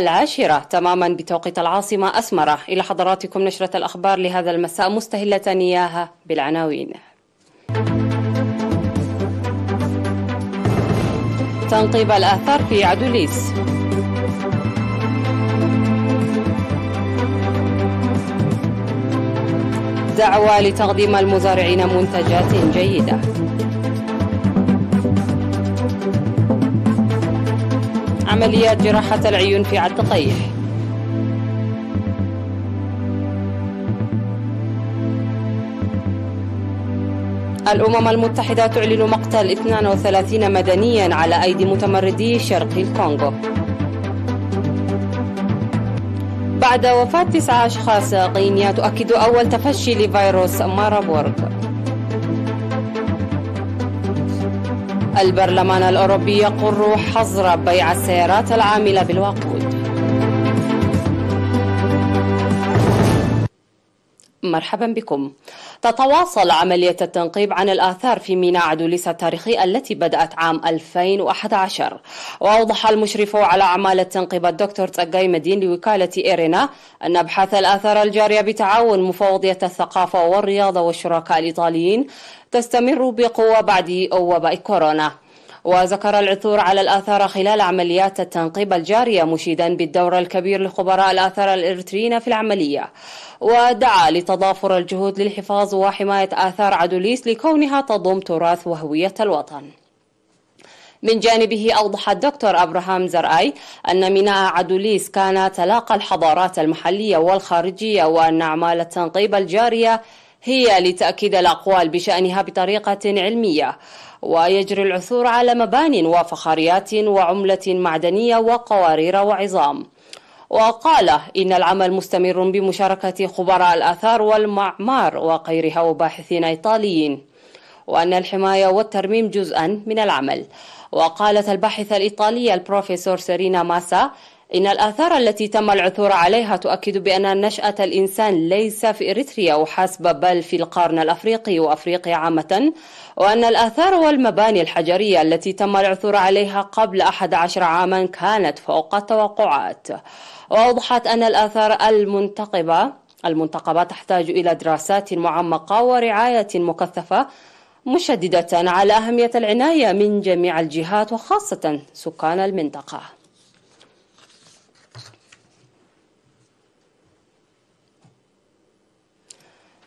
10 تماما بتوقيت العاصمة أسمرة. إلى حضراتكم نشرة الأخبار لهذا المساء، مستهلة إياها بالعناوين. تنقيب الآثار في عدوليس. دعوة لتقديم المزارعين منتجات جيدة. عمليات جراحة العيون في عالدقيح. الأمم المتحدة تعلن مقتل 32 مدنيا على أيدي متمردي شرق الكونغو. بعد وفاة 9 أشخاص، غينيا تؤكد أول تفشي لفيروس ماربورغ. البرلمان الأوروبي يقر حظر بيع السيارات العاملة بالوقود. مرحبا بكم. تتواصل عملية التنقيب عن الآثار في ميناء عدوليس التاريخي التي بدأت عام 2011. وأوضح المشرف على أعمال التنقيب الدكتور تسقاي مدين لوكالة إيرينا أن أبحاث الآثار الجارية بتعاون مفوضية الثقافة والرياضة والشركاء الإيطاليين تستمر بقوة بعد وباء كورونا. وذكر العثور على الآثار خلال عمليات التنقيب الجارية، مشيدا بالدور الكبير لخبراء الآثار الإريتريين في العملية، ودعا لتضافر الجهود للحفاظ وحماية آثار عدوليس لكونها تضم تراث وهوية الوطن. من جانبه أوضح الدكتور أبراهام زرآي أن ميناء عدوليس كان تلاقى الحضارات المحلية والخارجية، وأن أعمال التنقيب الجارية هي لتأكيد الأقوال بشأنها بطريقة علمية. ويجري العثور على مبان وفخاريات وعملة معدنية وقوارير وعظام. وقال إن العمل مستمر بمشاركة خبراء الآثار والمعمار وغيرها وباحثين إيطاليين، وأن الحماية والترميم جزءا من العمل. وقالت الباحثة الإيطالية البروفيسور سيرينا ماسا إن الآثار التي تم العثور عليها تؤكد بأن نشأة الإنسان ليس في إريتريا وحسب، بل في القرن الأفريقي وأفريقيا عامة، وأن الآثار والمباني الحجرية التي تم العثور عليها قبل 11 عاما كانت فوق التوقعات. وأوضحت أن الآثار المنتقبة تحتاج إلى دراسات معمقة ورعاية مكثفة، مشددة على أهمية العناية من جميع الجهات وخاصة سكان المنطقة.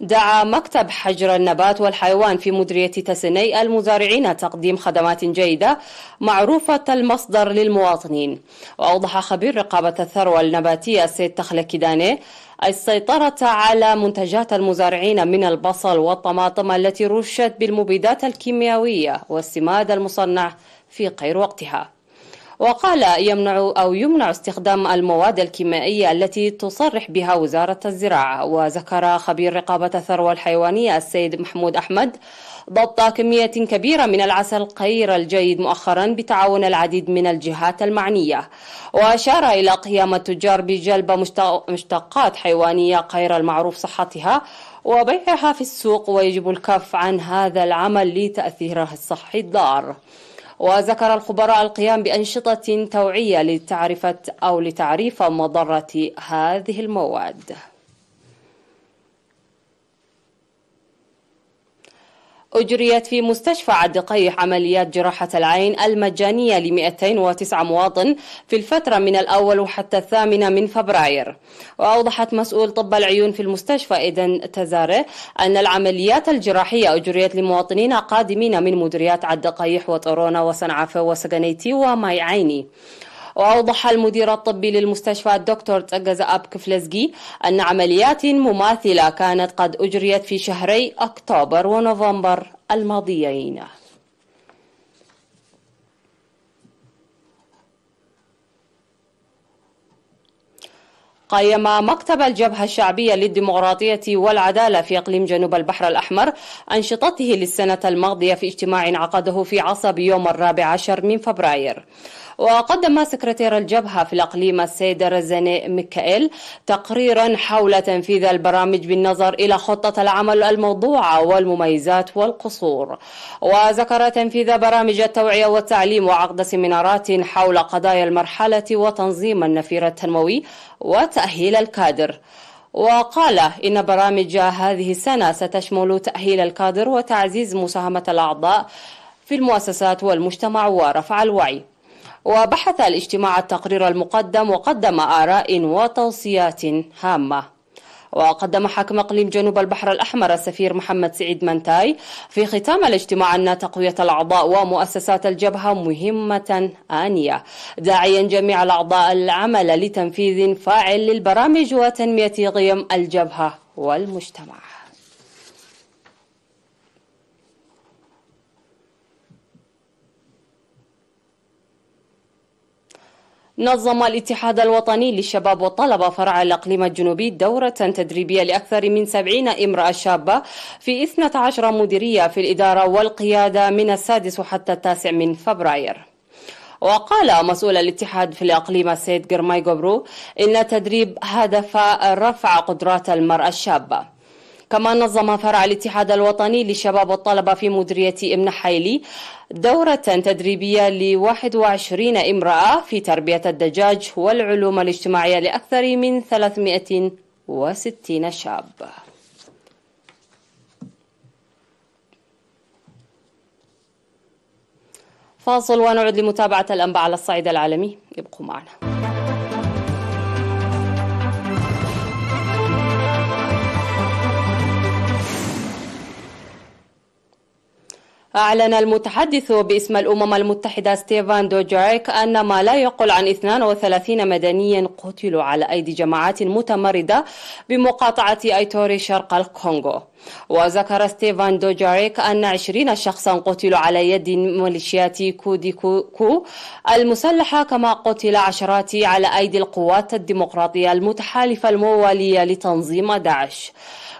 دعا مكتب حجر النبات والحيوان في مديرية تسني المزارعين تقديم خدمات جيدة معروفة المصدر للمواطنين. وأوضح خبير رقابة الثروة النباتية السيد تخلة كيداني السيطرة على منتجات المزارعين من البصل والطماطم التي رشت بالمبيدات الكيميائية والسماد المصنع في غير وقتها. وقال يمنع استخدام المواد الكيميائية التي تصرح بها وزارة الزراعة. وذكر خبير رقابة الثروة الحيوانية السيد محمود أحمد ضبط كمية كبيرة من العسل غير الجيد مؤخرا بتعاون العديد من الجهات المعنية. وأشار إلى قيام التجار بجلب مشتقات حيوانية غير المعروف صحتها وبيعها في السوق، ويجب الكف عن هذا العمل لتأثيره الصحي الضار. وذكر الخبراء القيام بأنشطة توعية لتعريف مضرة هذه المواد. أجريت في مستشفى عالدقيح عمليات جراحة العين المجانية ل209 مواطن في الفترة من الأول وحتى 8 من فبراير. وأوضحت مسؤول طب العيون في المستشفى إيدن تزاري أن العمليات الجراحية أجريت لمواطنين قادمين من مديريات عالدقيح وطرونا وصنعافة وسجنيتي وماي عيني. وأوضح المدير الطبي للمستشفى الدكتور تسقاي أب كفلزجي أن عمليات مماثلة كانت قد أجريت في شهري أكتوبر ونوفمبر الماضيين. قيم مكتب الجبهة الشعبية للديمقراطية والعدالة في إقليم جنوب البحر الأحمر أنشطته للسنة الماضية في اجتماع عقده في عصب يوم 14 من فبراير. وقدم سكرتير الجبهة في الأقليم السيد رزاني ميكائيل تقريرا حول تنفيذ البرامج بالنظر إلى خطة العمل الموضوعة والمميزات والقصور، وذكر تنفيذ برامج التوعية والتعليم وعقد سيمينارات حول قضايا المرحلة وتنظيم النفير التنموي وتأهيل الكادر. وقال إن برامج هذه السنة ستشمل تأهيل الكادر وتعزيز مساهمة الأعضاء في المؤسسات والمجتمع ورفع الوعي. وبحث الاجتماع التقرير المقدم وقدم آراء وتوصيات هامة. وقدم حاكم إقليم جنوب البحر الأحمر السفير محمد سعيد منتاي في ختام الاجتماع أن تقوية الأعضاء ومؤسسات الجبهة مهمة آنية، داعيا جميع الأعضاء العمل لتنفيذ فاعل للبرامج وتنمية قيم الجبهة والمجتمع. نظم الاتحاد الوطني للشباب والطلبة فرع الإقليم الجنوبي دورة تدريبية لأكثر من 70 امرأة شابة في 12 مديرية في الإدارة والقيادة من 6 حتى 9 من فبراير. وقال مسؤول الاتحاد في الإقليم السيد جرماي جبرو إن التدريب هدف رفع قدرات المرأة الشابة. كما نظم فرع الاتحاد الوطني للشباب والطلبة في مديرية ابن حيلي دورة تدريبية ل21 امرأة في تربية الدجاج والعلوم الاجتماعية لأكثر من 360 شاب. فاصل ونعود لمتابعة الأنباء على الصعيد العالمي، ابقوا معنا. أعلن المتحدث باسم الأمم المتحدة ستيفان دوجاريك أن ما لا يقل عن 32 مدنيا قتلوا على أيدي جماعات متمردة بمقاطعة أيتوري شرق الكونغو. وذكر ستيفان دوجاريك أن 20 شخصا قتلوا على يد ميليشيات كوديكو المسلحة، كما قتل عشرات على أيدي القوات الديمقراطية المتحالفة الموالية لتنظيم داعش.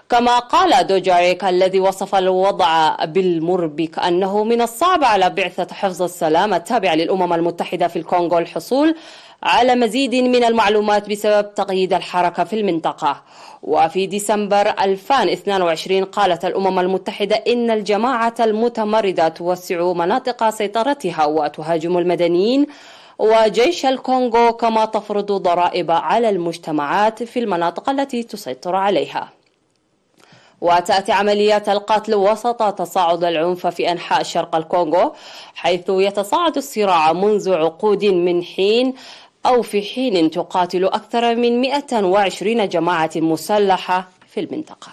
كما قال دوجاريك الذي وصف الوضع بالمربك أنه من الصعب على بعثة حفظ السلام التابعة للأمم المتحدة في الكونغو الحصول على مزيد من المعلومات بسبب تقييد الحركة في المنطقة. وفي ديسمبر 2022 قالت الأمم المتحدة إن الجماعة المتمردة توسع مناطق سيطرتها وتهاجم المدنيين وجيش الكونغو، كما تفرض ضرائب على المجتمعات في المناطق التي تسيطر عليها. وتأتي عمليات القتل وسط تصاعد العنف في أنحاء شرق الكونغو، حيث يتصاعد الصراع منذ عقود من حين في حين تقاتل أكثر من 120 جماعة مسلحة في المنطقة.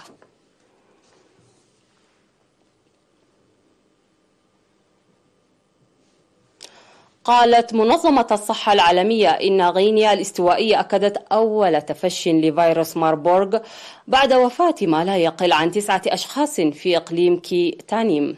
قالت منظمة الصحة العالمية إن غينيا الاستوائية أكدت أول تفش لفيروس ماربورغ بعد وفاة ما لا يقل عن 9 أشخاص في إقليم كي تانيم.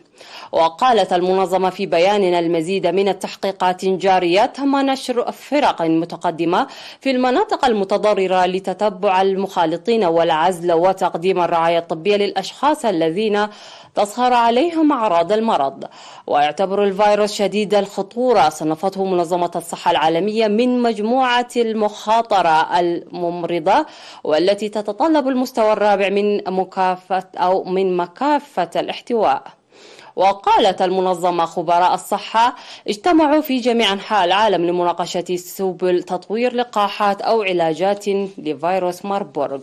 وقالت المنظمة في بيان المزيد من التحقيقات جارية تم نشر فرق متقدمة في المناطق المتضررة لتتبع المخالطين والعزل وتقديم الرعاية الطبية للأشخاص الذين تظهر عليهم أعراض المرض. ويعتبر الفيروس شديد الخطورة، صنفته منظمة الصحة العالمية من مجموعة المخاطرة الممرضة، والتي تتطلب المستوى الرابع من مكافة الاحتواء. وقالت المنظمة خبراء الصحة اجتمعوا في جميع أنحاء العالم لمناقشة سبل تطوير لقاحات أو علاجات لفيروس ماربورغ.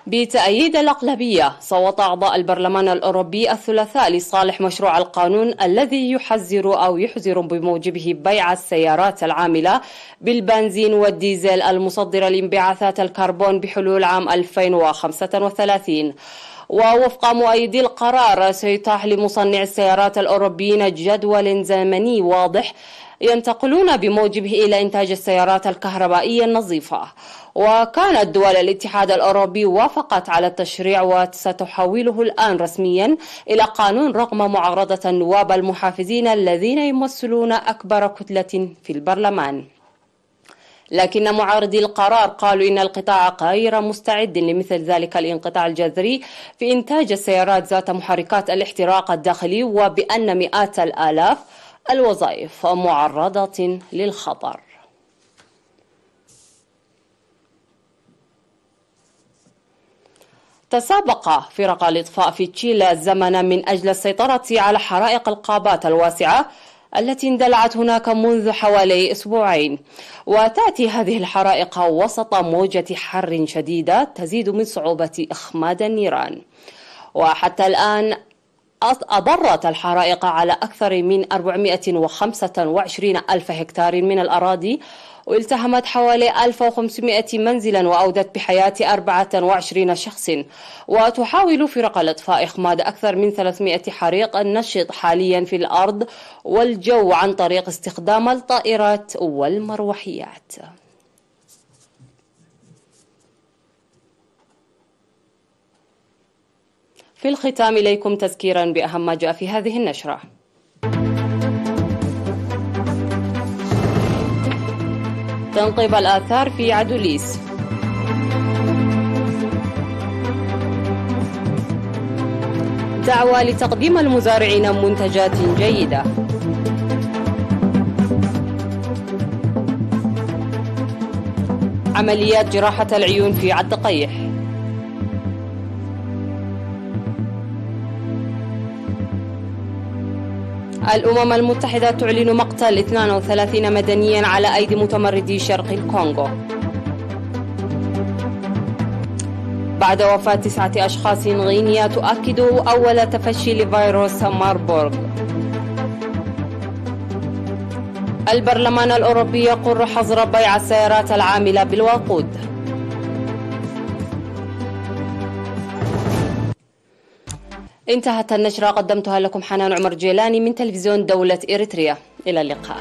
بتأييد الأغلبية، صوت أعضاء البرلمان الأوروبي الثلاثاء لصالح مشروع القانون الذي يحظر بموجبه بيع السيارات العاملة بالبنزين والديزل المصدرة لانبعاثات الكربون بحلول عام 2035. ووفق مؤيدي القرار سيتاح لمصنع السيارات الأوروبيين جدول زمني واضح ينتقلون بموجبه إلى إنتاج السيارات الكهربائية النظيفة. وكانت دول الاتحاد الأوروبي وافقت على التشريع وستحوله الآن رسميا إلى قانون رغم معارضة النواب المحافزين الذين يمثلون أكبر كتلة في البرلمان. لكن معارضي القرار قالوا إن القطاع غير مستعد لمثل ذلك الانقطاع الجذري في إنتاج السيارات ذات محركات الاحتراق الداخلي، وبأن مئات الآلاف الوظائف معرضة للخطر. تسابق فرق الإطفاء في تشيلي زمنا من أجل السيطرة على حرائق الغابات الواسعة التي اندلعت هناك منذ حوالي أسبوعين. وتأتي هذه الحرائق وسط موجة حر شديدة تزيد من صعوبة إخماد النيران. وحتى الآن أضرت الحرائق على أكثر من 425 ألف هكتار من الأراضي، والتهمت حوالي 1500 منزلا وأودت بحياة 24 شخص. وتحاول فرق الإطفاء إخماد أكثر من 300 حريق نشط حاليا في الأرض والجو عن طريق استخدام الطائرات والمروحيات. في الختام إليكم تذكيرا بأهم ما جاء في هذه النشرة. تنقيب الآثار في عدوليس. دعوة لتقديم المزارعين منتجات جيدة. عمليات جراحة العيون في عالدقيح. الأمم المتحدة تعلن مقتل 32 مدنيا على أيدي متمردي شرق الكونغو. بعد وفاة 9 أشخاص، غينيا تؤكد أول تفشي لفيروس ماربورغ. البرلمان الأوروبي يقر حظر بيع السيارات العاملة بالوقود. انتهت النشرة، قدمتها لكم حنان عمر جيلاني من تلفزيون دولة إريتريا. إلى اللقاء.